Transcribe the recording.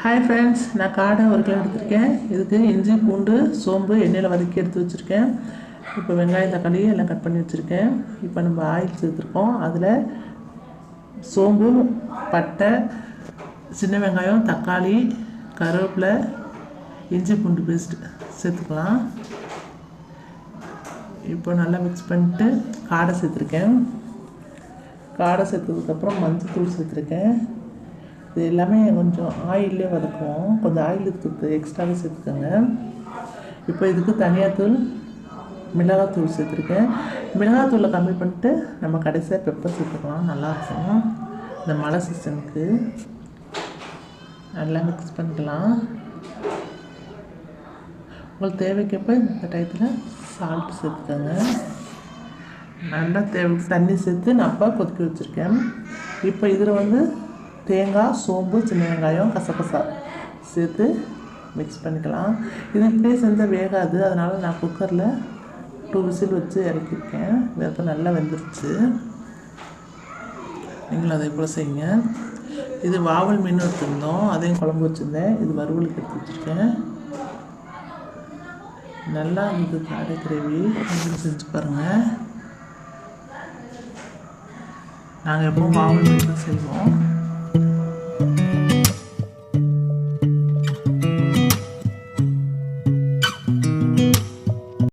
Hi friends, நான் காடை ஒரு கிலோ எடுத்திருக்கேன். இதுக்கு இஞ்சி பூண்டு சோம்பு எண்ணெயில் வதக்கி எடுத்து வச்சுருக்கேன். இப்போ வெங்காயம் தக்காளி எல்லாம் கட் பண்ணி வச்சுருக்கேன். இப்போ நம்ம ஆயில் சேர்த்துருக்கோம். அதில் சோம்பு, பட்டை, சின்ன வெங்காயம், தக்காளி, கருவேப்பிலை, இஞ்சி பூண்டு பேஸ்ட்டு சேர்த்துக்கலாம். இப்போ நல்லா மிக்ஸ் பண்ணிட்டு காடை சேர்த்துருக்கேன். காடை சேர்த்ததுக்கப்புறம் மஞ்சள் தூள் சேர்த்துருக்கேன். இது எல்லாமே கொஞ்சம் ஆயிலே வதக்குவோம். கொஞ்சம் ஆயில் எக்ஸ்ட்ராவே சேர்த்துக்கோங்க. இப்போ இதுக்கு தனியாத்தூள், மிளகாத்தூள் சேர்த்துருக்கேன். மிளகாத்தூளை கம்மி பண்ணிட்டு நம்ம கடைசியாக பெப்பர் சேர்த்துக்கலாம், நல்லாயிருக்கும் இந்த மழை சீசனுக்கு. நல்லா மிக்ஸ் பண்ணிக்கலாம். உங்களுக்கு தேவைக்கப்போ இந்த டயத்தில் சால்ட்டு சேர்த்துக்கோங்க. நல்லா தண்ணி சேர்த்து நான் அப்போ கொதிக்க வச்சுருக்கேன். இப்போ இதில் தேங்காய், சோம்பு, சின்ன வெங்காயம், கசகசா சேர்த்து மிக்ஸ் பண்ணிக்கலாம். இது இப்படியே செஞ்சால் வேகாது, அதனால் நான் குக்கரில் 2 விசில் வச்சு இறக்கிருக்கேன். இப்போ நல்லா வெந்துருச்சு. நீங்களும் அதே போல் செய்யுங்க. இது வாவல் மீன் எடுத்துருந்தோம், அதையும் குழம்பு வச்சுருந்தேன். இது வறுவலுக்கு எடுத்து வச்சுருக்கேன். நல்லா இது காடை கிரேவி நீங்களும் செஞ்சு பாருங்கள். நாங்கள் எப்பவும் வாவல் மீன் தான் செய்வோம்.